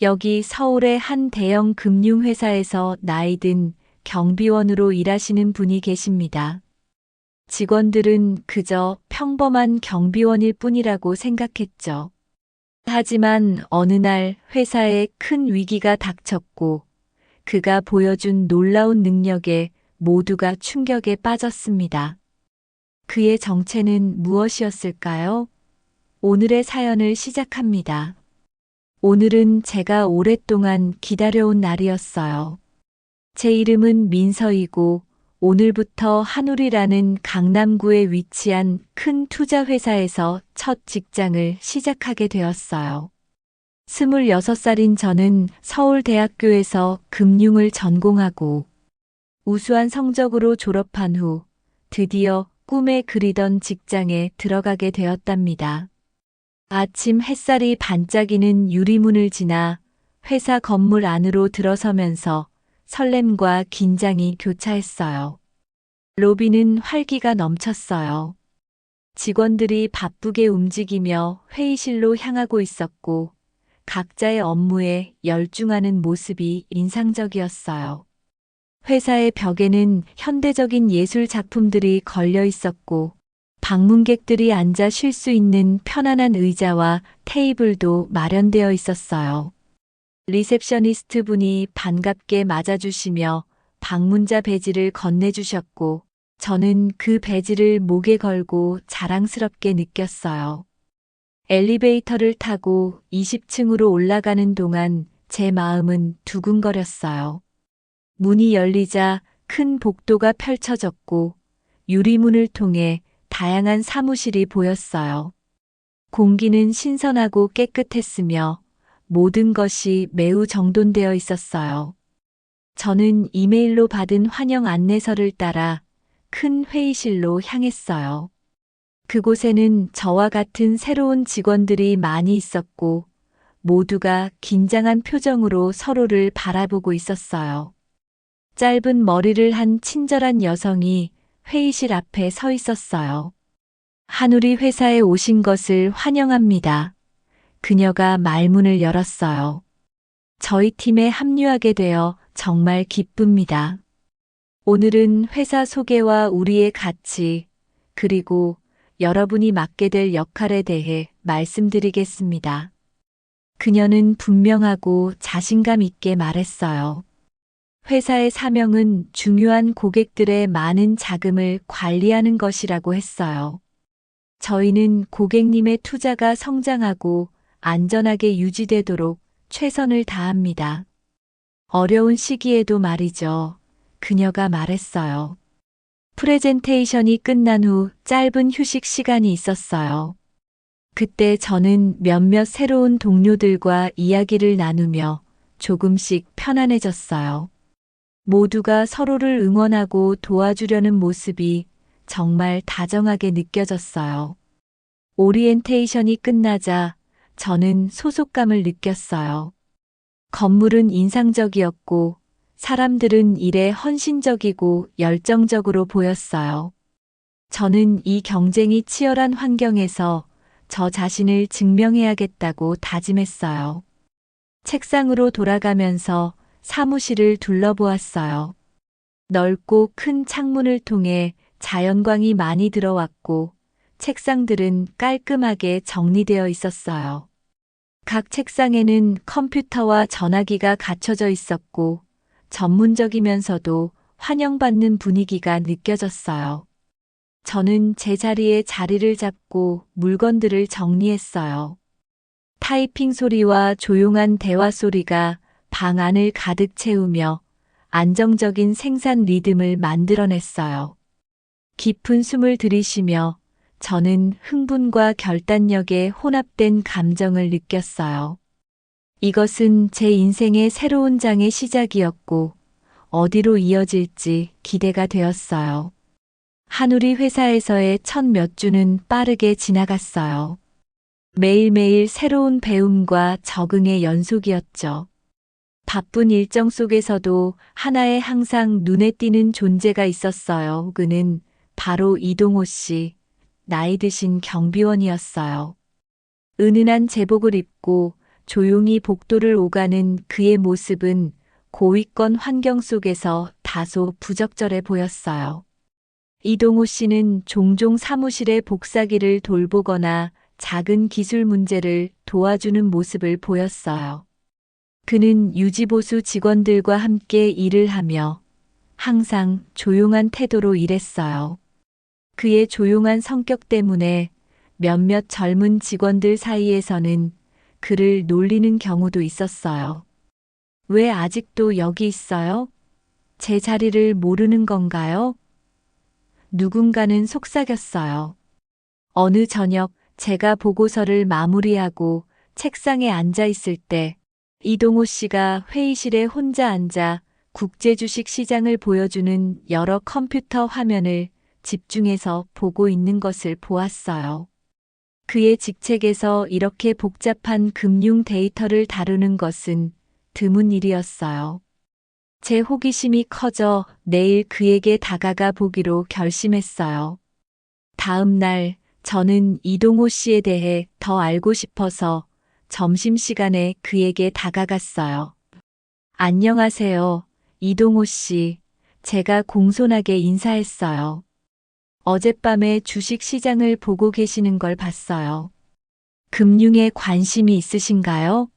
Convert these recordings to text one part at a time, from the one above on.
여기 서울의 한 대형 금융회사에서 나이 든 경비원으로 일하시는 분이 계십니다. 직원들은 그저 평범한 경비원일 뿐이라고 생각했죠. 하지만 어느 날 회사에 큰 위기가 닥쳤고 그가 보여준 놀라운 능력에 모두가 충격에 빠졌습니다. 그의 정체는 무엇이었을까요? 오늘의 사연을 시작합니다. 오늘은 제가 오랫동안 기다려온 날이었어요. 제 이름은 민서이고 오늘부터 한울이라는 강남구에 위치한 큰 투자회사에서 첫 직장을 시작하게 되었어요. 26살인 저는 서울대학교에서 금융을 전공하고 우수한 성적으로 졸업한 후 드디어 꿈에 그리던 직장에 들어가게 되었답니다. 아침 햇살이 반짝이는 유리문을 지나 회사 건물 안으로 들어서면서 설렘과 긴장이 교차했어요. 로비는 활기가 넘쳤어요. 직원들이 바쁘게 움직이며 회의실로 향하고 있었고 각자의 업무에 열중하는 모습이 인상적이었어요. 회사의 벽에는 현대적인 예술 작품들이 걸려 있었고 방문객들이 앉아 쉴 수 있는 편안한 의자와 테이블도 마련되어 있었어요. 리셉셔니스트 분이 반갑게 맞아주시며 방문자 배지를 건네주셨고 저는 그 배지를 목에 걸고 자랑스럽게 느꼈어요. 엘리베이터를 타고 20층으로 올라가는 동안 제 마음은 두근거렸어요. 문이 열리자 큰 복도가 펼쳐졌고 유리문을 통해 다양한 사무실이 보였어요. 공기는 신선하고 깨끗했으며 모든 것이 매우 정돈되어 있었어요. 저는 이메일로 받은 환영 안내서를 따라 큰 회의실로 향했어요. 그곳에는 저와 같은 새로운 직원들이 많이 있었고 모두가 긴장한 표정으로 서로를 바라보고 있었어요. 짧은 머리를 한 친절한 여성이 회의실 앞에 서 있었어요. 한울이 회사에 오신 것을 환영합니다. 그녀가 말문을 열었어요. 저희 팀에 합류하게 되어 정말 기쁩니다. 오늘은 회사 소개와 우리의 가치, 그리고 여러분이 맡게 될 역할에 대해 말씀드리겠습니다. 그녀는 분명하고 자신감 있게 말했어요. 회사의 사명은 중요한 고객들의 많은 자금을 관리하는 것이라고 했어요. 저희는 고객님의 투자가 성장하고 안전하게 유지되도록 최선을 다합니다. 어려운 시기에도 말이죠. 그녀가 말했어요. 프레젠테이션이 끝난 후 짧은 휴식 시간이 있었어요. 그때 저는 몇몇 새로운 동료들과 이야기를 나누며 조금씩 편안해졌어요. 모두가 서로를 응원하고 도와주려는 모습이 정말 다정하게 느껴졌어요. 오리엔테이션이 끝나자 저는 소속감을 느꼈어요. 건물은 인상적이었고 사람들은 일에 헌신적이고 열정적으로 보였어요. 저는 이 경쟁이 치열한 환경에서 저 자신을 증명해야겠다고 다짐했어요. 책상으로 돌아가면서 사무실을 둘러보았어요. 넓고 큰 창문을 통해 자연광이 많이 들어왔고 책상들은 깔끔하게 정리되어 있었어요. 각 책상에는 컴퓨터와 전화기가 갖춰져 있었고 전문적이면서도 환영받는 분위기가 느껴졌어요. 저는 제 자리에 자리를 잡고 물건들을 정리했어요. 타이핑 소리와 조용한 대화 소리가 방 안을 가득 채우며 안정적인 생산 리듬을 만들어냈어요. 깊은 숨을 들이쉬며 저는 흥분과 결단력의 혼합된 감정을 느꼈어요. 이것은 제 인생의 새로운 장의 시작이었고 어디로 이어질지 기대가 되었어요. 한울이 회사에서의 첫 몇 주는 빠르게 지나갔어요. 매일매일 새로운 배움과 적응의 연속이었죠. 바쁜 일정 속에서도 하나의 항상 눈에 띄는 존재가 있었어요. 그는 바로 이동호 씨, 나이 드신 경비원이었어요. 은은한 제복을 입고 조용히 복도를 오가는 그의 모습은 고위권 환경 속에서 다소 부적절해 보였어요. 이동호 씨는 종종 사무실의 복사기를 돌보거나 작은 기술 문제를 도와주는 모습을 보였어요. 그는 유지보수 직원들과 함께 일을 하며 항상 조용한 태도로 일했어요. 그의 조용한 성격 때문에 몇몇 젊은 직원들 사이에서는 그를 놀리는 경우도 있었어요. 왜 아직도 여기 있어요? 제 자리를 모르는 건가요? 누군가는 속삭였어요. 어느 저녁 제가 보고서를 마무리하고 책상에 앉아 있을 때 이동호 씨가 회의실에 혼자 앉아 국제주식 시장을 보여주는 여러 컴퓨터 화면을 집중해서 보고 있는 것을 보았어요. 그의 직책에서 이렇게 복잡한 금융 데이터를 다루는 것은 드문 일이었어요. 제 호기심이 커져 내일 그에게 다가가 보기로 결심했어요. 다음 날 저는 이동호 씨에 대해 더 알고 싶어서 점심시간에 그에게 다가갔어요. 안녕하세요, 이동호 씨. 제가 공손하게 인사했어요. 어젯밤에 주식 시장을 보고 계시는 걸 봤어요. 금융에 관심이 있으신가요?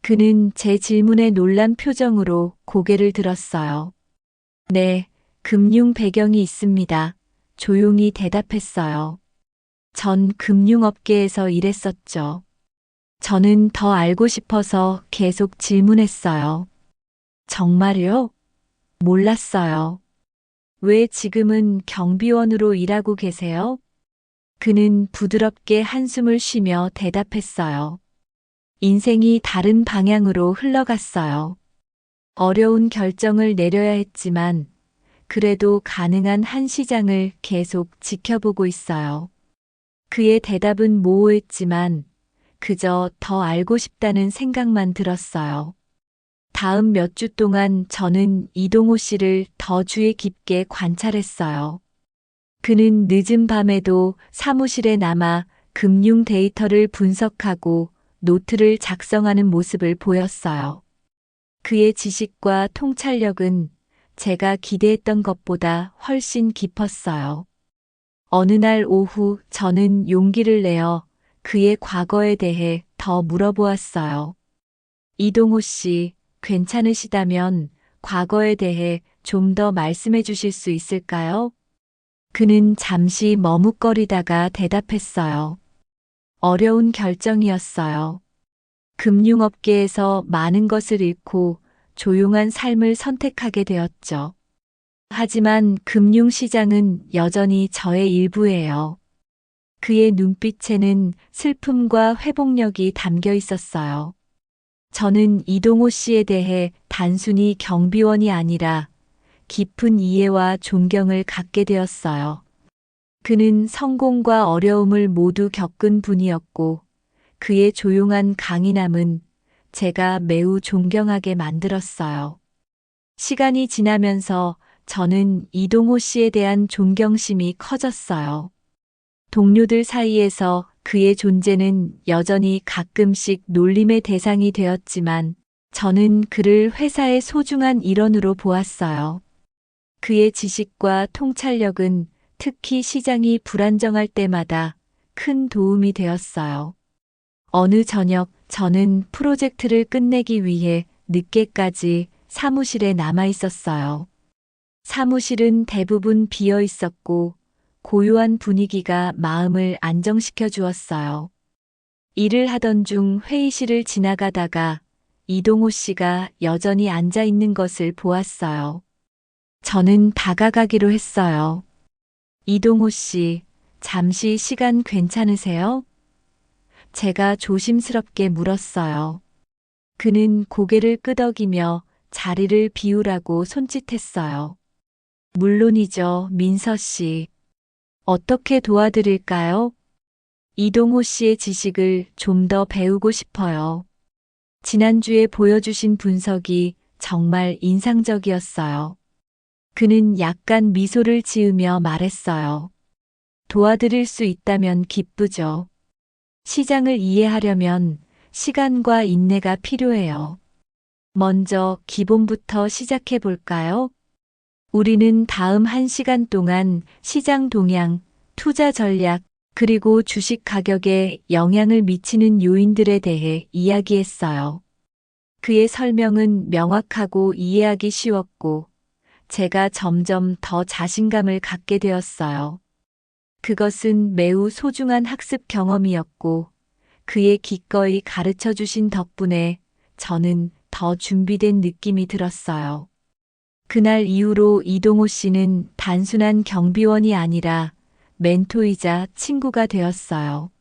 그는 제 질문에 놀란 표정으로 고개를 들었어요. 네, 금융 배경이 있습니다. 조용히 대답했어요. 전 금융업계에서 일했었죠. 저는 더 알고 싶어서 계속 질문했어요. 정말요? 몰랐어요. 왜 지금은 경비원으로 일하고 계세요? 그는 부드럽게 한숨을 쉬며 대답했어요. 인생이 다른 방향으로 흘러갔어요. 어려운 결정을 내려야 했지만 그래도 가능한 한 시장을 계속 지켜보고 있어요. 그의 대답은 모호했지만 그저 더 알고 싶다는 생각만 들었어요. 다음 몇 주 동안 저는 이동호 씨를 더 주의 깊게 관찰했어요. 그는 늦은 밤에도 사무실에 남아 금융 데이터를 분석하고 노트를 작성하는 모습을 보였어요. 그의 지식과 통찰력은 제가 기대했던 것보다 훨씬 깊었어요. 어느 날 오후 저는 용기를 내어 그의 과거에 대해 더 물어보았어요. 이동호 씨, 괜찮으시다면 과거에 대해 좀 더 말씀해 주실 수 있을까요? 그는 잠시 머뭇거리다가 대답했어요. 어려운 결정이었어요. 금융업계에서 많은 것을 잃고 조용한 삶을 선택하게 되었죠. 하지만 금융시장은 여전히 저의 일부예요. 그의 눈빛에는 슬픔과 회복력이 담겨 있었어요. 저는 이동호 씨에 대해 단순히 경비원이 아니라 깊은 이해와 존경을 갖게 되었어요. 그는 성공과 어려움을 모두 겪은 분이었고 그의 조용한 강인함은 제가 매우 존경하게 만들었어요. 시간이 지나면서 저는 이동호 씨에 대한 존경심이 커졌어요. 동료들 사이에서 그의 존재는 여전히 가끔씩 놀림의 대상이 되었지만 저는 그를 회사의 소중한 일원으로 보았어요. 그의 지식과 통찰력은 특히 시장이 불안정할 때마다 큰 도움이 되었어요. 어느 저녁 저는 프로젝트를 끝내기 위해 늦게까지 사무실에 남아 있었어요. 사무실은 대부분 비어 있었고 고요한 분위기가 마음을 안정시켜 주었어요. 일을 하던 중 회의실을 지나가다가 이동호 씨가 여전히 앉아 있는 것을 보았어요. 저는 다가가기로 했어요. 이동호 씨, 잠시 시간 괜찮으세요? 제가 조심스럽게 물었어요. 그는 고개를 끄덕이며 자리를 비우라고 손짓했어요. 물론이죠, 민서 씨. 어떻게 도와드릴까요? 이동호 씨의 지식을 좀 더 배우고 싶어요. 지난주에 보여주신 분석이 정말 인상적이었어요. 그는 약간 미소를 지으며 말했어요. 도와드릴 수 있다면 기쁘죠. 시장을 이해하려면 시간과 인내가 필요해요. 먼저 기본부터 시작해 볼까요? 우리는 다음 1시간 동안 시장 동향, 투자 전략, 그리고 주식 가격에 영향을 미치는 요인들에 대해 이야기했어요. 그의 설명은 명확하고 이해하기 쉬웠고, 제가 점점 더 자신감을 갖게 되었어요. 그것은 매우 소중한 학습 경험이었고, 그의 기꺼이 가르쳐 주신 덕분에 저는 더 준비된 느낌이 들었어요. 그날 이후로 이동호 씨는 단순한 경비원이 아니라 멘토이자 친구가 되었어요.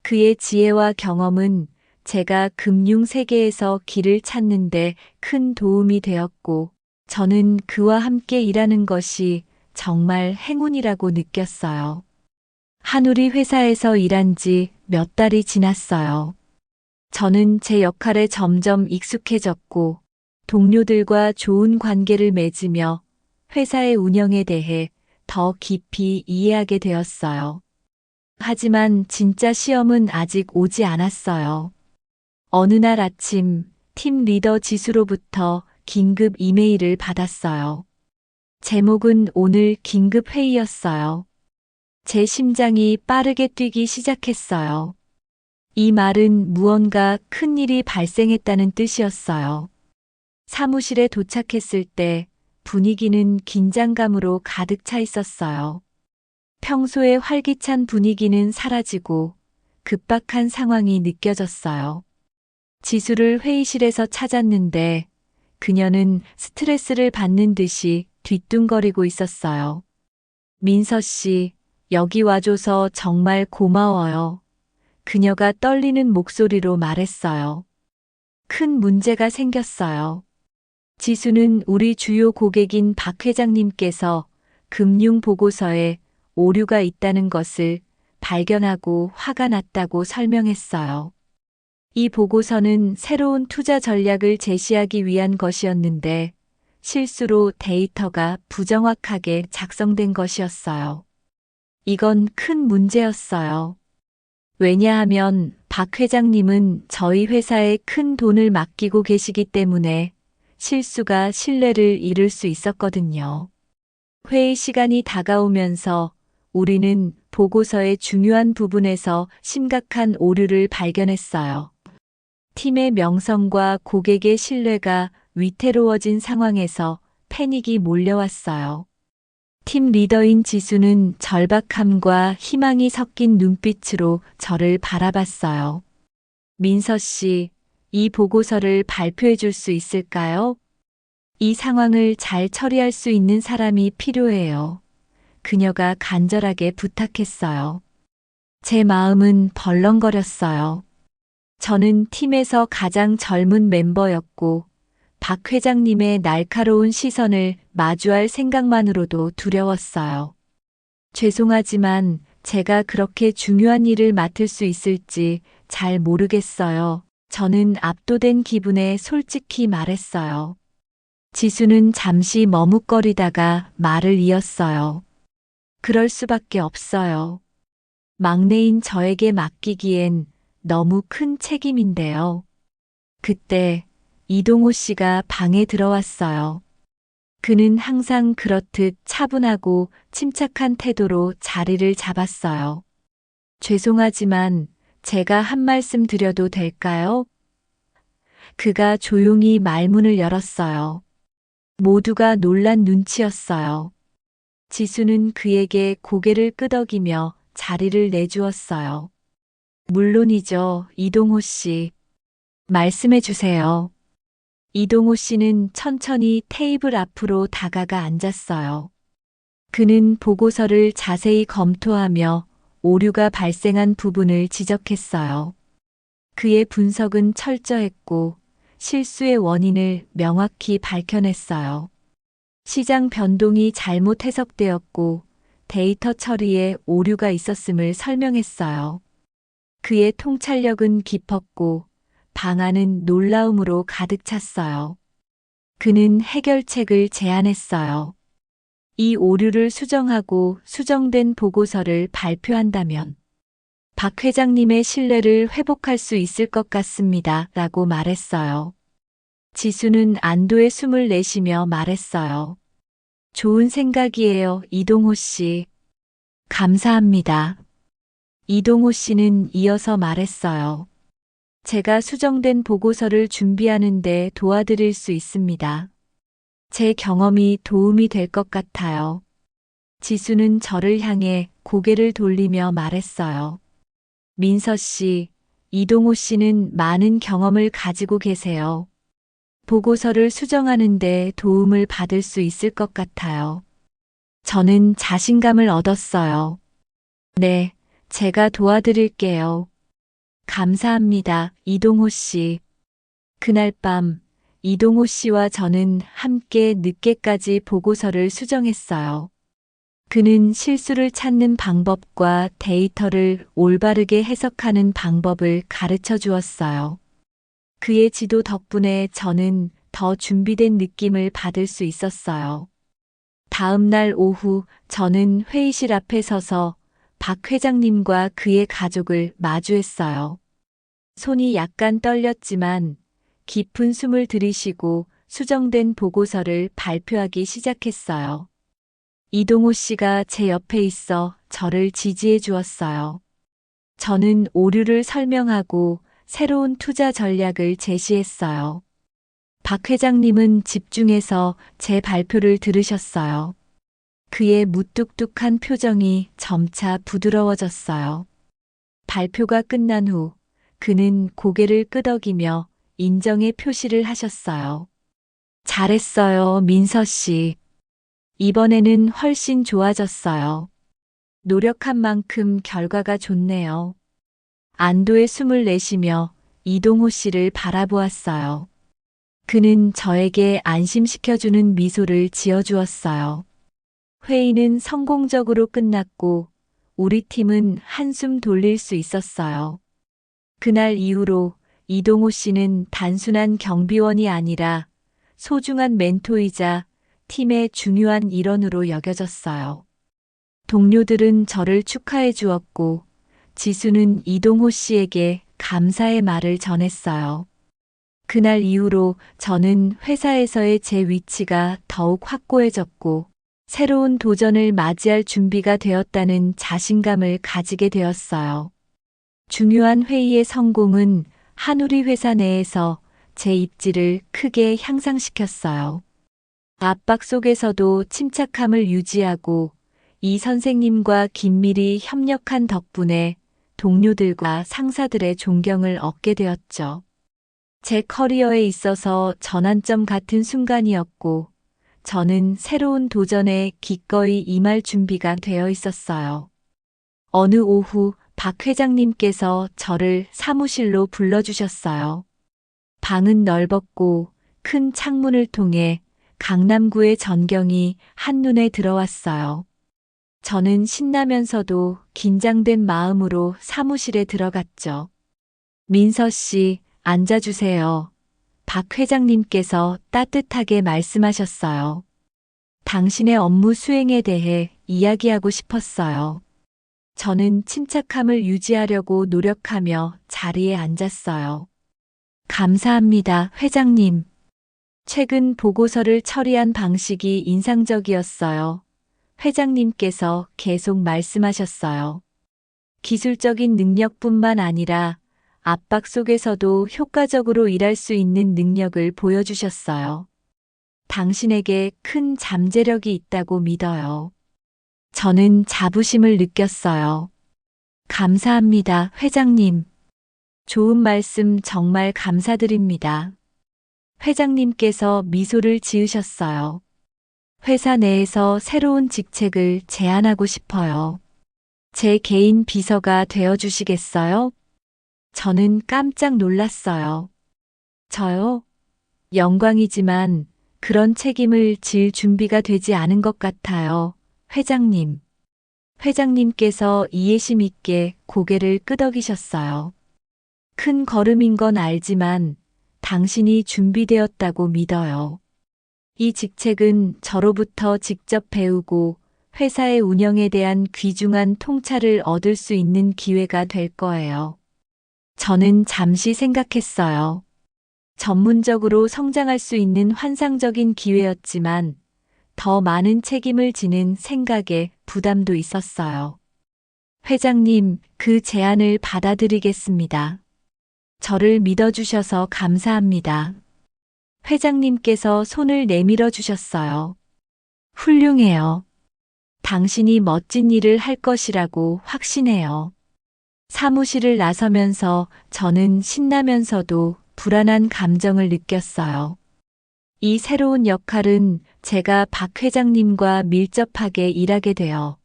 그의 지혜와 경험은 제가 금융 세계에서 길을 찾는데 큰 도움이 되었고, 저는 그와 함께 일하는 것이 정말 행운이라고 느꼈어요. 한우리 회사에서 일한 지 몇 달이 지났어요. 저는 제 역할에 점점 익숙해졌고, 동료들과 좋은 관계를 맺으며 회사의 운영에 대해 더 깊이 이해하게 되었어요. 하지만 진짜 시험은 아직 오지 않았어요. 어느 날 아침 팀 리더 지수로부터 긴급 이메일을 받았어요. 제목은 오늘 긴급 회의였어요. 제 심장이 빠르게 뛰기 시작했어요. 이 말은 무언가 큰 일이 발생했다는 뜻이었어요. 사무실에 도착했을 때 분위기는 긴장감으로 가득 차 있었어요. 평소의 활기찬 분위기는 사라지고 급박한 상황이 느껴졌어요. 지수를 회의실에서 찾았는데 그녀는 스트레스를 받는 듯이 뒤뚱거리고 있었어요. 민서 씨, 여기 와줘서 정말 고마워요. 그녀가 떨리는 목소리로 말했어요. 큰 문제가 생겼어요. 지수는 우리 주요 고객인 박 회장님께서 금융 보고서에 오류가 있다는 것을 발견하고 화가 났다고 설명했어요. 이 보고서는 새로운 투자 전략을 제시하기 위한 것이었는데 실수로 데이터가 부정확하게 작성된 것이었어요. 이건 큰 문제였어요. 왜냐하면 박 회장님은 저희 회사에 큰 돈을 맡기고 계시기 때문에 실수가 신뢰를 잃을 수 있었거든요. 회의 시간이 다가오면서 우리는 보고서의 중요한 부분에서 심각한 오류를 발견했어요. 팀의 명성과 고객의 신뢰가 위태로워진 상황에서 패닉이 몰려왔어요. 팀 리더인 지수는 절박함과 희망이 섞인 눈빛으로 저를 바라봤어요. 민서 씨, 이 보고서를 발표해 줄 수 있을까요? 이 상황을 잘 처리할 수 있는 사람이 필요해요. 그녀가 간절하게 부탁했어요. 제 마음은 벌렁거렸어요. 저는 팀에서 가장 젊은 멤버였고, 박 회장님의 날카로운 시선을 마주할 생각만으로도 두려웠어요. 죄송하지만 제가 그렇게 중요한 일을 맡을 수 있을지 잘 모르겠어요. 저는 압도된 기분에 솔직히 말했어요. 지수는 잠시 머뭇거리다가 말을 이었어요. 그럴 수밖에 없어요. 막내인 저에게 맡기기엔 너무 큰 책임인데요. 그때 이동호 씨가 방에 들어왔어요. 그는 항상 그렇듯 차분하고 침착한 태도로 자리를 잡았어요. 죄송하지만 제가 한 말씀 드려도 될까요? 그가 조용히 말문을 열었어요. 모두가 놀란 눈치였어요. 지수는 그에게 고개를 끄덕이며 자리를 내주었어요. 물론이죠, 이동호 씨. 말씀해 주세요. 이동호 씨는 천천히 테이블 앞으로 다가가 앉았어요. 그는 보고서를 자세히 검토하며 오류가 발생한 부분을 지적했어요. 그의 분석은 철저했고 실수의 원인을 명확히 밝혀냈어요. 시장 변동이 잘못 해석되었고 데이터 처리에 오류가 있었음을 설명했어요. 그의 통찰력은 깊었고 방안은 놀라움으로 가득 찼어요. 그는 해결책을 제안했어요. 이 오류를 수정하고 수정된 보고서를 발표한다면 박 회장님의 신뢰를 회복할 수 있을 것 같습니다. 라고 말했어요. 지수는 안도의 숨을 내쉬며 말했어요. 좋은 생각이에요, 이동호 씨. 감사합니다. 이동호 씨는 이어서 말했어요. 제가 수정된 보고서를 준비하는데 도와드릴 수 있습니다. 제 경험이 도움이 될 것 같아요. 지수는 저를 향해 고개를 돌리며 말했어요. 민서 씨, 이동호 씨는 많은 경험을 가지고 계세요. 보고서를 수정하는데 도움을 받을 수 있을 것 같아요. 저는 자신감을 얻었어요. 네, 제가 도와드릴게요. 감사합니다, 이동호 씨. 그날 밤, 이동호 씨와 저는 함께 늦게까지 보고서를 수정했어요. 그는 실수를 찾는 방법과 데이터를 올바르게 해석하는 방법을 가르쳐 주었어요. 그의 지도 덕분에 저는 더 준비된 느낌을 받을 수 있었어요. 다음 날 오후 저는 회의실 앞에 서서 박 회장님과 그의 가족을 마주했어요. 손이 약간 떨렸지만 깊은 숨을 들이쉬고 수정된 보고서를 발표하기 시작했어요. 이동호 씨가 제 옆에 있어 저를 지지해 주었어요. 저는 오류를 설명하고 새로운 투자 전략을 제시했어요. 박 회장님은 집중해서 제 발표를 들으셨어요. 그의 무뚝뚝한 표정이 점차 부드러워졌어요. 발표가 끝난 후 그는 고개를 끄덕이며 인정의 표시를 하셨어요. 잘했어요, 민서 씨. 이번에는 훨씬 좋아졌어요. 노력한 만큼 결과가 좋네요. 안도의 숨을 내쉬며 이동호 씨를 바라보았어요. 그는 저에게 안심시켜주는 미소를 지어주었어요. 회의는 성공적으로 끝났고 우리 팀은 한숨 돌릴 수 있었어요. 그날 이후로 이동호 씨는 단순한 경비원이 아니라 소중한 멘토이자 팀의 중요한 일원으로 여겨졌어요. 동료들은 저를 축하해 주었고 지수는 이동호 씨에게 감사의 말을 전했어요. 그날 이후로 저는 회사에서의 제 위치가 더욱 확고해졌고 새로운 도전을 맞이할 준비가 되었다는 자신감을 가지게 되었어요. 중요한 회의의 성공은 한우리 회사 내에서 제 입지를 크게 향상시켰어요. 압박 속에서도 침착함을 유지하고 이 선생님과 긴밀히 협력한 덕분에 동료들과 상사들의 존경을 얻게 되었죠. 제 커리어에 있어서 전환점 같은 순간이었고, 저는 새로운 도전에 기꺼이 임할 준비가 되어 있었어요. 어느 오후 박 회장님께서 저를 사무실로 불러주셨어요. 방은 넓었고 큰 창문을 통해 강남구의 전경이 한눈에 들어왔어요. 저는 신나면서도 긴장된 마음으로 사무실에 들어갔죠. 민서 씨, 앉아주세요. 박 회장님께서 따뜻하게 말씀하셨어요. 당신의 업무 수행에 대해 이야기하고 싶었어요. 저는 침착함을 유지하려고 노력하며 자리에 앉았어요. 감사합니다, 회장님. 최근 보고서를 처리한 방식이 인상적이었어요. 회장님께서 계속 말씀하셨어요. 기술적인 능력뿐만 아니라 압박 속에서도 효과적으로 일할 수 있는 능력을 보여주셨어요. 당신에게 큰 잠재력이 있다고 믿어요. 저는 자부심을 느꼈어요. 감사합니다, 회장님. 좋은 말씀 정말 감사드립니다. 회장님께서 미소를 지으셨어요. 회사 내에서 새로운 직책을 제안하고 싶어요. 제 개인 비서가 되어 주시겠어요? 저는 깜짝 놀랐어요. 저요? 영광이지만 그런 책임을 질 준비가 되지 않은 것 같아요, 회장님. 회장님께서 이해심 있게 고개를 끄덕이셨어요. 큰 걸음인 건 알지만 당신이 준비되었다고 믿어요. 이 직책은 저로부터 직접 배우고 회사의 운영에 대한 귀중한 통찰을 얻을 수 있는 기회가 될 거예요. 저는 잠시 생각했어요. 전문적으로 성장할 수 있는 환상적인 기회였지만 더 많은 책임을 지는 생각에 부담도 있었어요. 회장님, 그 제안을 받아들이겠습니다. 저를 믿어주셔서 감사합니다. 회장님께서 손을 내밀어 주셨어요. 훌륭해요. 당신이 멋진 일을 할 것이라고 확신해요. 사무실을 나서면서 저는 신나면서도 불안한 감정을 느꼈어요. 이 새로운 역할은 제가 박 회장님과 밀접하게 일하게 되어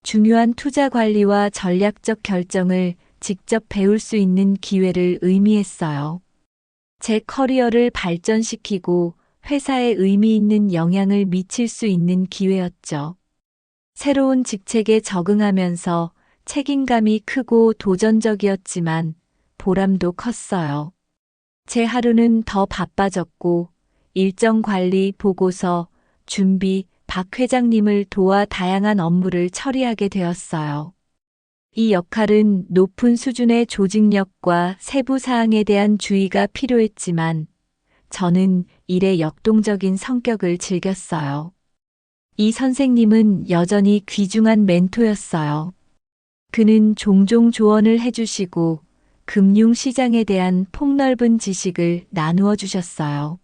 중요한 투자 관리와 전략적 결정을 직접 배울 수 있는 기회를 의미했어요. 제 커리어를 발전시키고 회사에 의미 있는 영향을 미칠 수 있는 기회였죠. 새로운 직책에 적응하면서 책임감이 크고 도전적이었지만 보람도 컸어요. 제 하루는 더 바빠졌고 일정 관리, 보고서, 준비, 박 회장님을 도와 다양한 업무를 처리하게 되었어요. 이 역할은 높은 수준의 조직력과 세부 사항에 대한 주의가 필요했지만 저는 일의 역동적인 성격을 즐겼어요. 이 선생님은 여전히 귀중한 멘토였어요. 그는 종종 조언을 해주시고 금융시장에 대한 폭넓은 지식을 나누어 주셨어요.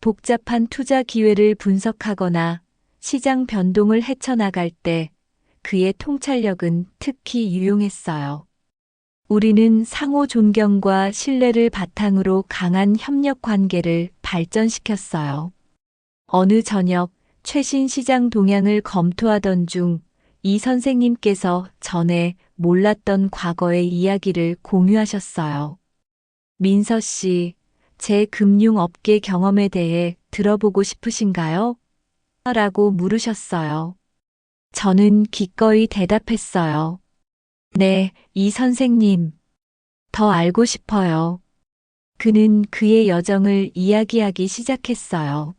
복잡한 투자 기회를 분석하거나 시장 변동을 헤쳐나갈 때 그의 통찰력은 특히 유용했어요. 우리는 상호 존경과 신뢰를 바탕으로 강한 협력 관계를 발전시켰어요. 어느 저녁 최신 시장 동향을 검토하던 중 이 선생님께서 전에 몰랐던 과거의 이야기를 공유하셨어요. 민서 씨, 제 금융업계 경험에 대해 들어보고 싶으신가요? 라고 물으셨어요. 저는 기꺼이 대답했어요. 네, 이 선생님. 더 알고 싶어요. 그는 그의 여정을 이야기하기 시작했어요.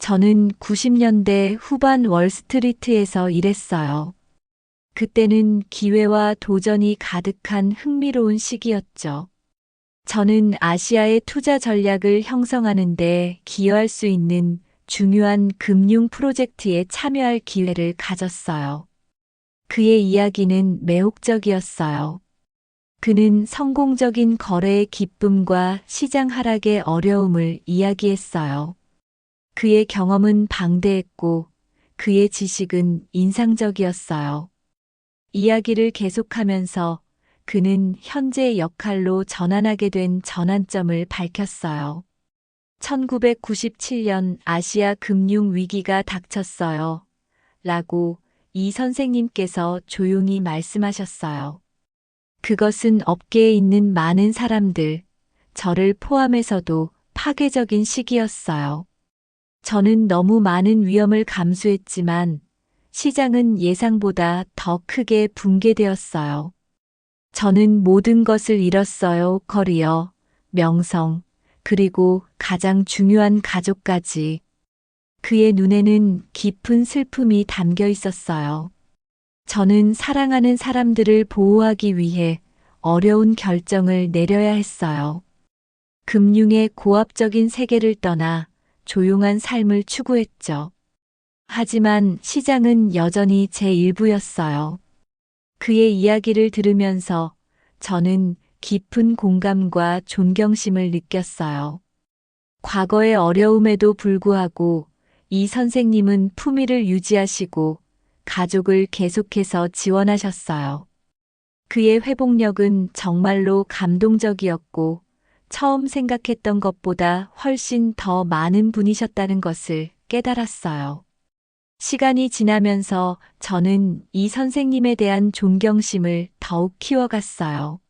저는 90년대 후반 월스트리트에서 일했어요. 그때는 기회와 도전이 가득한 흥미로운 시기였죠. 저는 아시아의 투자 전략을 형성하는 데 기여할 수 있는 중요한 금융 프로젝트에 참여할 기회를 가졌어요. 그의 이야기는 매혹적이었어요. 그는 성공적인 거래의 기쁨과 시장 하락의 어려움을 이야기했어요. 그의 경험은 방대했고 그의 지식은 인상적이었어요. 이야기를 계속하면서 그는 현재의 역할로 전환하게 된 전환점을 밝혔어요. 1997년 아시아 금융 위기가 닥쳤어요. 라고 이 선생님께서 조용히 말씀하셨어요. 그것은 업계에 있는 많은 사람들, 저를 포함해서도 파괴적인 시기였어요. 저는 너무 많은 위험을 감수했지만 시장은 예상보다 더 크게 붕괴되었어요. 저는 모든 것을 잃었어요. 커리어, 명성, 그리고 가장 중요한 가족까지. 그의 눈에는 깊은 슬픔이 담겨 있었어요. 저는 사랑하는 사람들을 보호하기 위해 어려운 결정을 내려야 했어요. 금융의 고압적인 세계를 떠나 조용한 삶을 추구했죠. 하지만 시장은 여전히 제 일부였어요. 그의 이야기를 들으면서 저는 깊은 공감과 존경심을 느꼈어요. 과거의 어려움에도 불구하고 이 선생님은 품위를 유지하시고 가족을 계속해서 지원하셨어요. 그의 회복력은 정말로 감동적이었고 처음 생각했던 것보다 훨씬 더 많은 분이셨다는 것을 깨달았어요. 시간이 지나면서 저는 이 선생님에 대한 존경심을 더욱 키워갔어요.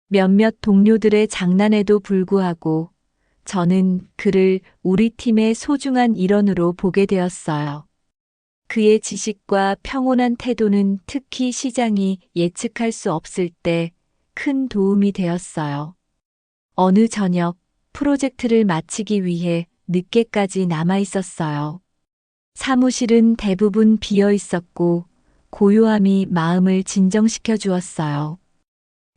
몇몇 동료들의 장난에도 불구하고 저는 그를 우리 팀의 소중한 일원으로 보게 되었어요. 그의 지식과 평온한 태도는 특히 시장이 예측할 수 없을 때 큰 도움이 되었어요. 어느 저녁 프로젝트를 마치기 위해 늦게까지 남아 있었어요. 사무실은 대부분 비어 있었고 고요함이 마음을 진정시켜 주었어요.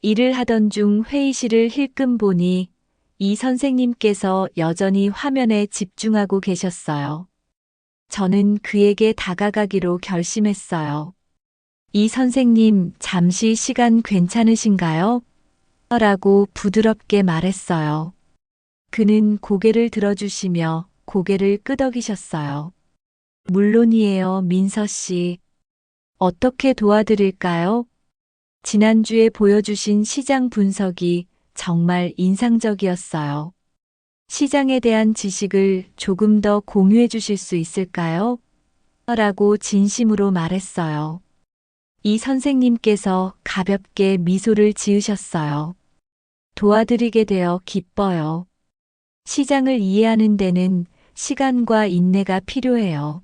일을 하던 중 회의실을 힐끔 보니 이 선생님께서 여전히 화면에 집중하고 계셨어요. 저는 그에게 다가가기로 결심했어요. 이 선생님, 잠시 시간 괜찮으신가요? 라고 부드럽게 말했어요. 그는 고개를 들어주시며 고개를 끄덕이셨어요. 물론이에요, 민서 씨. 어떻게 도와드릴까요? 지난주에 보여주신 시장 분석이 정말 인상적이었어요. 시장에 대한 지식을 조금 더 공유해 주실 수 있을까요? 라고 진심으로 말했어요. 이 선생님께서 가볍게 미소를 지으셨어요. 도와드리게 되어 기뻐요. 시장을 이해하는 데는 시간과 인내가 필요해요.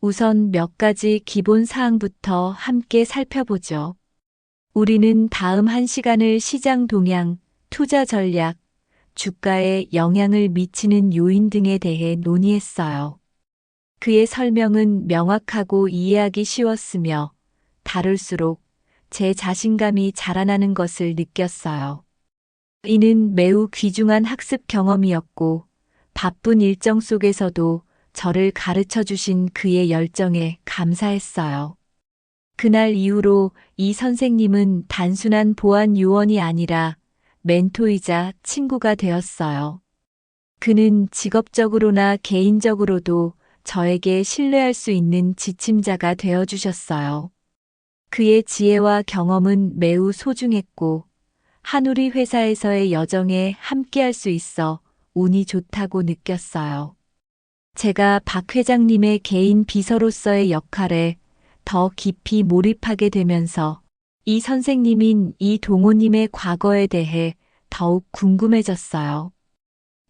우선 몇 가지 기본 사항부터 함께 살펴보죠. 우리는 다음 1시간을 시장 동향, 투자 전략, 주가에 영향을 미치는 요인 등에 대해 논의했어요. 그의 설명은 명확하고 이해하기 쉬웠으며 다룰수록 제 자신감이 자라나는 것을 느꼈어요. 이는 매우 귀중한 학습 경험이었고 바쁜 일정 속에서도 저를 가르쳐 주신 그의 열정에 감사했어요. 그날 이후로 이 선생님은 단순한 보안 요원이 아니라 멘토이자 친구가 되었어요. 그는 직업적으로나 개인적으로도 저에게 신뢰할 수 있는 지침자가 되어 주셨어요. 그의 지혜와 경험은 매우 소중했고 한우리 회사에서의 여정에 함께할 수 있어 운이 좋다고 느꼈어요. 제가 박 회장님의 개인 비서로서의 역할에 더 깊이 몰입하게 되면서 이 선생님인 이 동호님의 과거에 대해 더욱 궁금해졌어요.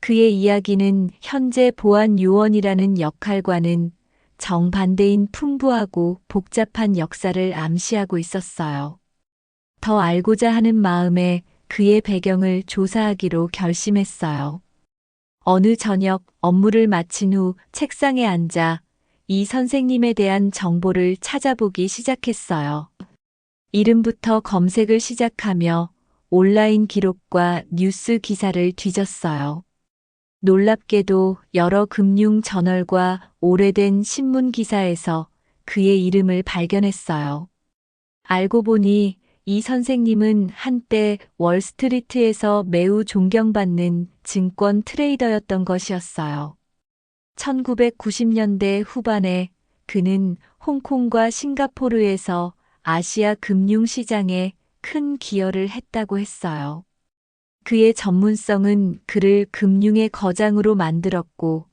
그의 이야기는 현재 보안 요원이라는 역할과는 정반대인 풍부하고 복잡한 역사를 암시하고 있었어요. 더 알고자 하는 마음에 그의 배경을 조사하기로 결심했어요. 어느 저녁 업무를 마친 후 책상에 앉아 이 선생님에 대한 정보를 찾아보기 시작했어요. 이름부터 검색을 시작하며 온라인 기록과 뉴스 기사를 뒤졌어요. 놀랍게도 여러 금융 저널과 오래된 신문 기사에서 그의 이름을 발견했어요. 알고 보니 이 선생님은 한때 월스트리트에서 매우 존경받는 증권 트레이더였던 것이었어요. 1990년대 후반에 그는 홍콩과 싱가포르에서 아시아 금융시장에 큰 기여를 했다고 했어요. 그의 전문성은 그를 금융의 거장으로 만들었고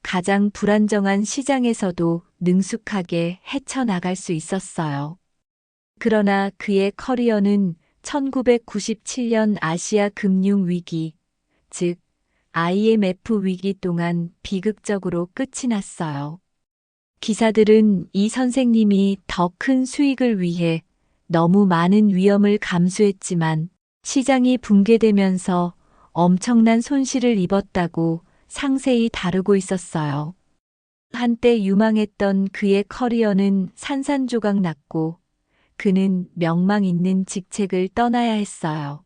가장 불안정한 시장에서도 능숙하게 헤쳐나갈 수 있었어요. 그러나 그의 커리어는 1997년 아시아 금융 위기, 즉 IMF 위기 동안 비극적으로 끝이 났어요. 기사들은 이 선생님이 더 큰 수익을 위해 너무 많은 위험을 감수했지만 시장이 붕괴되면서 엄청난 손실을 입었다고 상세히 다루고 있었어요. 한때 유망했던 그의 커리어는 산산조각 났고 그는 명망 있는 직책을 떠나야 했어요.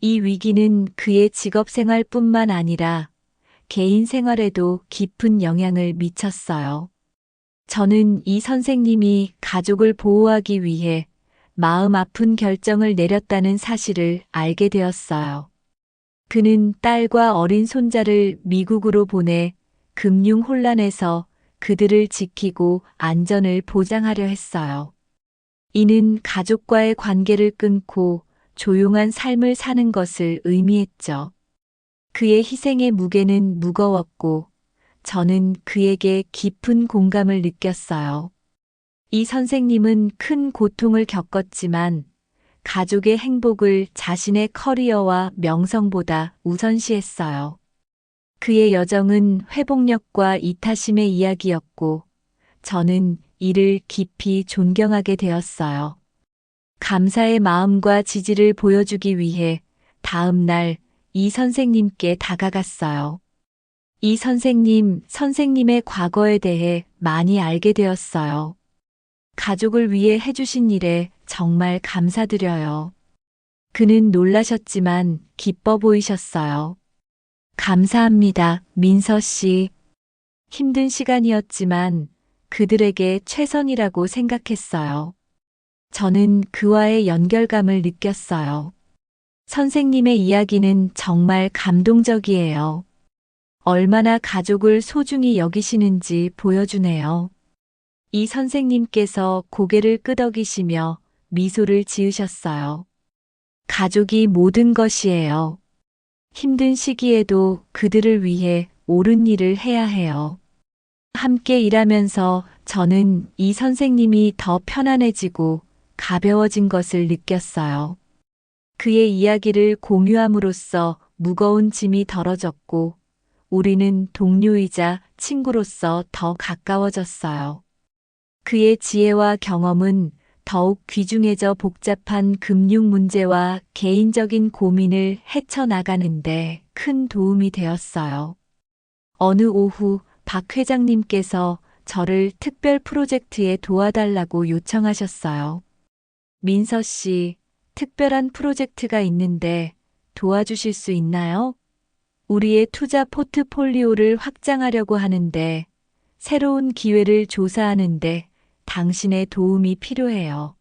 이 위기는 그의 직업 생활뿐만 아니라 개인 생활에도 깊은 영향을 미쳤어요. 저는 이 선생님이 가족을 보호하기 위해 마음 아픈 결정을 내렸다는 사실을 알게 되었어요. 그는 딸과 어린 손자를 미국으로 보내 금융 혼란에서 그들을 지키고 안전을 보장하려 했어요. 이는 가족과의 관계를 끊고 조용한 삶을 사는 것을 의미했죠. 그의 희생의 무게는 무거웠고 저는 그에게 깊은 공감을 느꼈어요. 이 선생님은 큰 고통을 겪었지만 가족의 행복을 자신의 커리어와 명성보다 우선시했어요. 그의 여정은 회복력과 이타심의 이야기였고 저는 이를 깊이 존경하게 되었어요. 감사의 마음과 지지를 보여주기 위해 다음 날 이 선생님께 다가갔어요. 이 선생님의 과거에 대해 많이 알게 되었어요. 가족을 위해 해주신 일에 정말 감사드려요. 그는 놀라셨지만 기뻐 보이셨어요. 감사합니다, 민서 씨. 힘든 시간이었지만 그들에게 최선이라고 생각했어요. 저는 그와의 연결감을 느꼈어요. 선생님의 이야기는 정말 감동적이에요. 얼마나 가족을 소중히 여기시는지 보여주네요. 이 선생님께서 고개를 끄덕이시며 미소를 지으셨어요. 가족이 모든 것이에요. 힘든 시기에도 그들을 위해 옳은 일을 해야 해요. 함께 일하면서 저는 이 선생님이 더 편안해지고 가벼워진 것을 느꼈어요. 그의 이야기를 공유함으로써 무거운 짐이 덜어졌고 우리는 동료이자 친구로서 더 가까워졌어요. 그의 지혜와 경험은 더욱 귀중해져 복잡한 금융 문제와 개인적인 고민을 헤쳐나가는데 큰 도움이 되었어요. 어느 오후 박 회장님께서 저를 특별 프로젝트에 도와달라고 요청하셨어요. 민서 씨, 특별한 프로젝트가 있는데 도와주실 수 있나요? 우리의 투자 포트폴리오를 확장하려고 하는데 새로운 기회를 조사하는데 당신의 도움이 필요해요.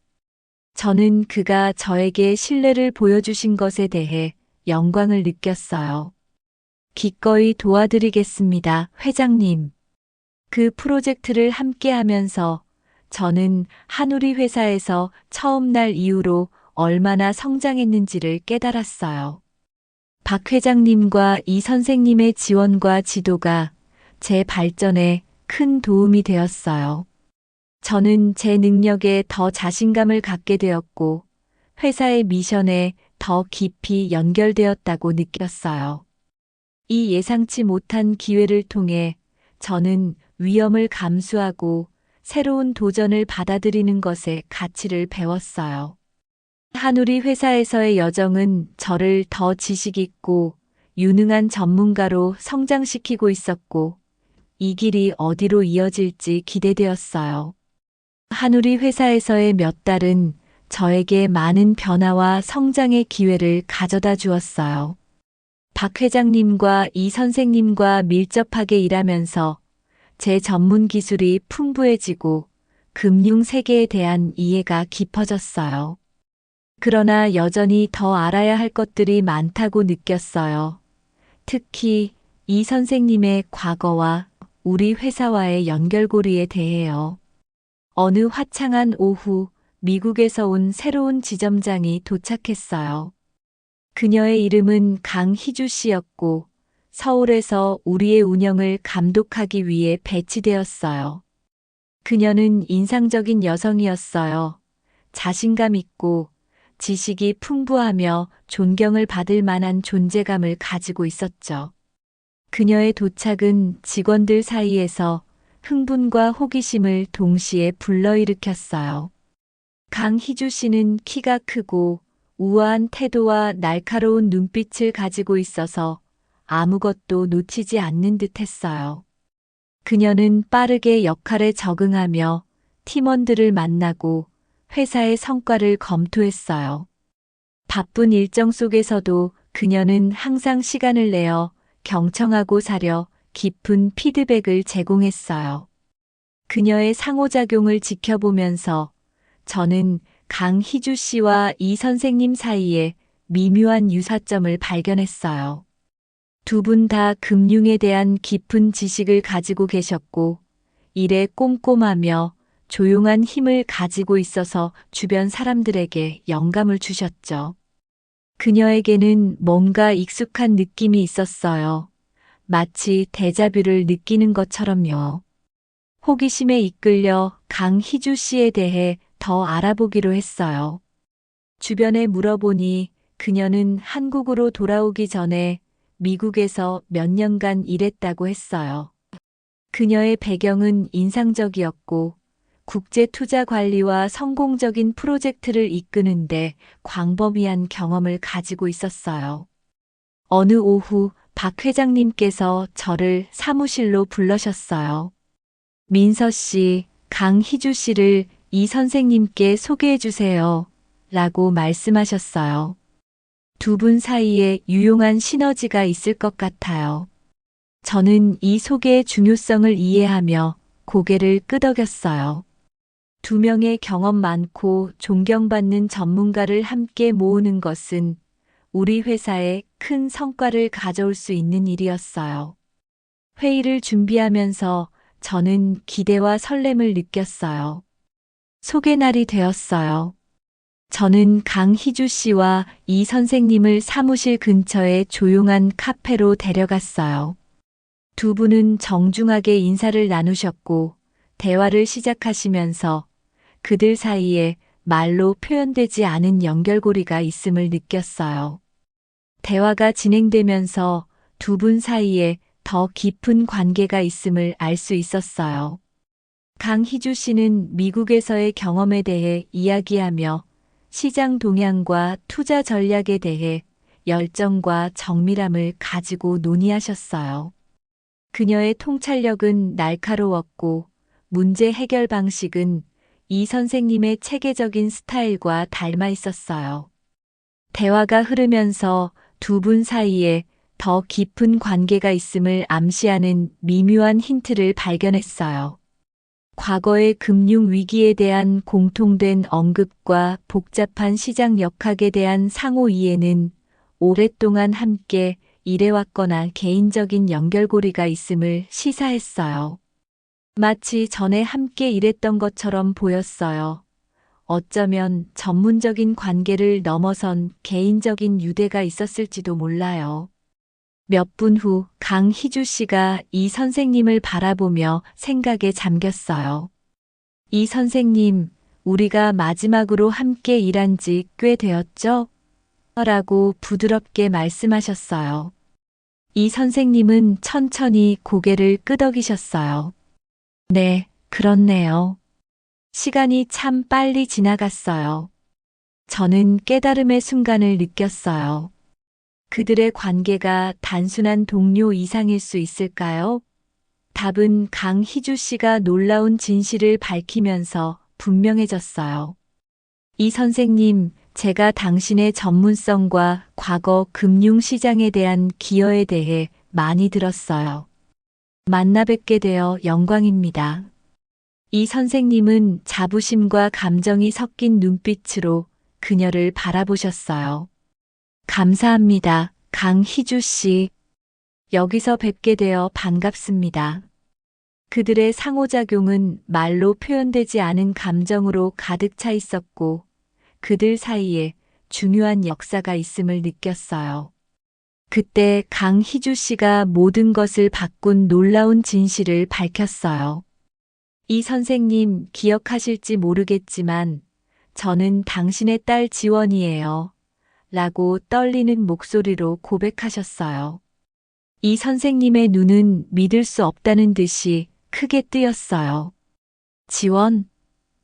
저는 그가 저에게 신뢰를 보여주신 것에 대해 영광을 느꼈어요. 기꺼이 도와드리겠습니다, 회장님. 그 프로젝트를 함께 하면서 저는 한우리 회사에서 처음 날 이후로 얼마나 성장했는지를 깨달았어요. 박 회장님과 이 선생님의 지원과 지도가 제 발전에 큰 도움이 되었어요. 저는 제 능력에 더 자신감을 갖게 되었고 회사의 미션에 더 깊이 연결되었다고 느꼈어요. 이 예상치 못한 기회를 통해 저는 위험을 감수하고 새로운 도전을 받아들이는 것의 가치를 배웠어요. 한우리 회사에서의 여정은 저를 더 지식 있고 유능한 전문가로 성장시키고 있었고 이 길이 어디로 이어질지 기대되었어요. 한우리 회사에서의 몇 달은 저에게 많은 변화와 성장의 기회를 가져다 주었어요. 박 회장님과 이 선생님과 밀접하게 일하면서 제 전문 기술이 풍부해지고 금융 세계에 대한 이해가 깊어졌어요. 그러나 여전히 더 알아야 할 것들이 많다고 느꼈어요. 특히 이 선생님의 과거와 우리 회사와의 연결고리에 대해요. 어느 화창한 오후 미국에서 온 새로운 지점장이 도착했어요. 그녀의 이름은 강희주 씨였고 서울에서 우리의 운영을 감독하기 위해 배치되었어요. 그녀는 인상적인 여성이었어요. 자신감 있고 지식이 풍부하며 존경을 받을 만한 존재감을 가지고 있었죠. 그녀의 도착은 직원들 사이에서 흥분과 호기심을 동시에 불러일으켰어요. 강희주 씨는 키가 크고 우아한 태도와 날카로운 눈빛을 가지고 있어서 아무것도 놓치지 않는 듯 했어요. 그녀는 빠르게 역할에 적응하며 팀원들을 만나고 회사의 성과를 검토했어요. 바쁜 일정 속에서도 그녀는 항상 시간을 내어 경청하고 사려 깊은 피드백을 제공했어요. 그녀의 상호작용을 지켜보면서 저는 강희주 씨와 이 선생님 사이에 미묘한 유사점을 발견했어요. 두 분 다 금융에 대한 깊은 지식을 가지고 계셨고, 일에 꼼꼼하며 조용한 힘을 가지고 있어서 주변 사람들에게 영감을 주셨죠. 그녀에게는 뭔가 익숙한 느낌이 있었어요. 마치 데자뷰를 느끼는 것처럼요. 호기심에 이끌려 강희주 씨에 대해 더 알아보기로 했어요. 주변에 물어보니 그녀는 한국으로 돌아오기 전에 미국에서 몇 년간 일했다고 했어요. 그녀의 배경은 인상적이었고 국제 투자 관리와 성공적인 프로젝트를 이끄는데 광범위한 경험을 가지고 있었어요. 어느 오후 박 회장님께서 저를 사무실로 불러셨어요. 민서 씨, 강희주 씨를 이 선생님께 소개해 주세요. 라고 말씀하셨어요. 두 분 사이에 유용한 시너지가 있을 것 같아요. 저는 이 소개의 중요성을 이해하며 고개를 끄덕였어요. 두 명의 경험 많고 존경받는 전문가를 함께 모으는 것은 우리 회사에 큰 성과를 가져올 수 있는 일이었어요. 회의를 준비하면서 저는 기대와 설렘을 느꼈어요. 소개 날이 되었어요. 저는 강희주 씨와 이 선생님을 사무실 근처의 조용한 카페로 데려갔어요. 두 분은 정중하게 인사를 나누셨고 대화를 시작하시면서 그들 사이에 말로 표현되지 않은 연결고리가 있음을 느꼈어요. 대화가 진행되면서 두 분 사이에 더 깊은 관계가 있음을 알 수 있었어요. 강희주 씨는 미국에서의 경험에 대해 이야기하며 시장 동향과 투자 전략에 대해 열정과 정밀함을 가지고 논의하셨어요. 그녀의 통찰력은 날카로웠고 문제 해결 방식은 이 선생님의 체계적인 스타일과 닮아 있었어요. 대화가 흐르면서 두 분 사이에 더 깊은 관계가 있음을 암시하는 미묘한 힌트를 발견했어요. 과거의 금융 위기에 대한 공통된 언급과 복잡한 시장 역학에 대한 상호 이해는 오랫동안 함께 일해왔거나 개인적인 연결고리가 있음을 시사했어요. 마치 전에 함께 일했던 것처럼 보였어요. 어쩌면 전문적인 관계를 넘어선 개인적인 유대가 있었을지도 몰라요. 몇 분 후 강희주 씨가 이 선생님을 바라보며 생각에 잠겼어요. 이 선생님, 우리가 마지막으로 함께 일한 지 꽤 되었죠? 라고 부드럽게 말씀하셨어요. 이 선생님은 천천히 고개를 끄덕이셨어요. 네, 그렇네요. 시간이 참 빨리 지나갔어요. 저는 깨달음의 순간을 느꼈어요. 그들의 관계가 단순한 동료 이상일 수 있을까요? 답은 강희주 씨가 놀라운 진실을 밝히면서 분명해졌어요. 이 선생님, 제가 당신의 전문성과 과거 금융시장에 대한 기여에 대해 많이 들었어요. 만나 뵙게 되어 영광입니다. 이 선생님은 자부심과 감정이 섞인 눈빛으로 그녀를 바라보셨어요. 감사합니다, 강희주 씨. 여기서 뵙게 되어 반갑습니다. 그들의 상호작용은 말로 표현되지 않은 감정으로 가득 차 있었고, 그들 사이에 중요한 역사가 있음을 느꼈어요. 그때 강희주 씨가 모든 것을 바꾼 놀라운 진실을 밝혔어요. 이 선생님 기억하실지 모르겠지만 저는 당신의 딸 지원이에요. 라고 떨리는 목소리로 고백하셨어요. 이 선생님의 눈은 믿을 수 없다는 듯이 크게 뜨였어요. 지원?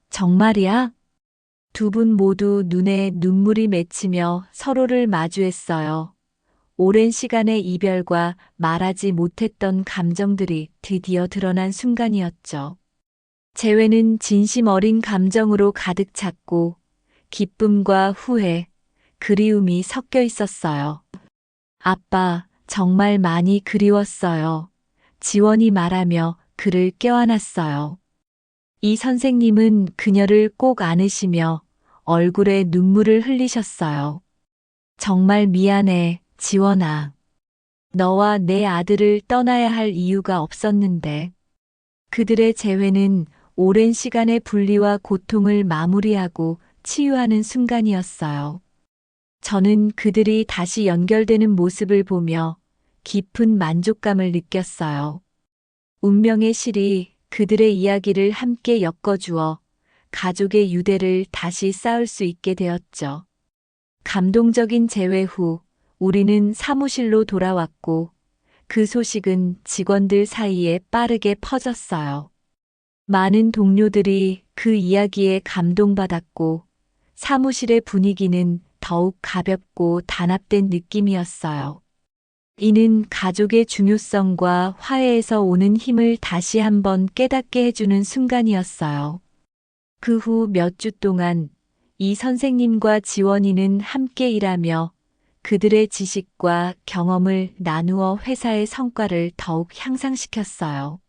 정말이야? 두 분 모두 눈에 눈물이 맺히며 서로를 마주했어요. 오랜 시간의 이별과 말하지 못했던 감정들이 드디어 드러난 순간이었죠. 재회는 진심 어린 감정으로 가득 찼고 기쁨과 후회, 그리움이 섞여 있었어요. 아빠, 정말 많이 그리웠어요. 지원이 말하며 그를 껴안았어요. 이 선생님은 그녀를 꼭 안으시며 얼굴에 눈물을 흘리셨어요. 정말 미안해, 지원아. 너와 내 아들을 떠나야 할 이유가 없었는데. 그들의 재회는 오랜 시간의 분리와 고통을 마무리하고 치유하는 순간이었어요. 저는 그들이 다시 연결되는 모습을 보며 깊은 만족감을 느꼈어요. 운명의 실이 그들의 이야기를 함께 엮어주어 가족의 유대를 다시 쌓을 수 있게 되었죠. 감동적인 재회 후 우리는 사무실로 돌아왔고 그 소식은 직원들 사이에 빠르게 퍼졌어요. 많은 동료들이 그 이야기에 감동받았고 사무실의 분위기는 더욱 가볍고 단합된 느낌이었어요. 이는 가족의 중요성과 화해에서 오는 힘을 다시 한번 깨닫게 해주는 순간이었어요. 그 후 몇 주 동안 이 선생님과 지원이는 함께 일하며 그들의 지식과 경험을 나누어 회사의 성과를 더욱 향상시켰어요.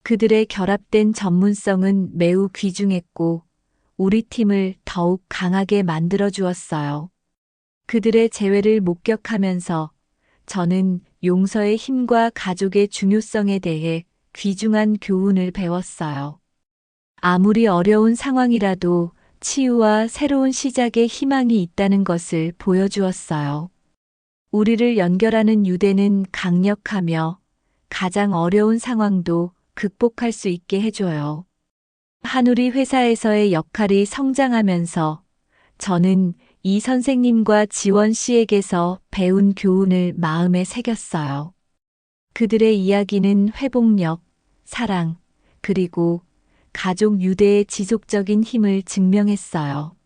그들의 결합된 전문성은 매우 귀중했고 우리 팀을 더욱 강하게 만들어 주었어요. 그들의 재회를 목격하면서 저는 용서의 힘과 가족의 중요성에 대해 귀중한 교훈을 배웠어요. 아무리 어려운 상황이라도 치유와 새로운 시작의 희망이 있다는 것을 보여주었어요. 우리를 연결하는 유대는 강력하며 가장 어려운 상황도 극복할 수 있게 해줘요. 한우리 회사에서의 역할이 성장하면서 저는 이 선생님과 지원 씨에게서 배운 교훈을 마음에 새겼어요. 그들의 이야기는 회복력, 사랑, 그리고 가족 유대의 지속적인 힘을 증명했어요.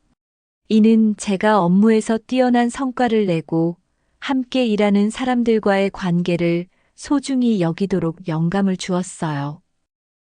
이는 제가 업무에서 뛰어난 성과를 내고 함께 일하는 사람들과의 관계를 소중히 여기도록 영감을 주었어요.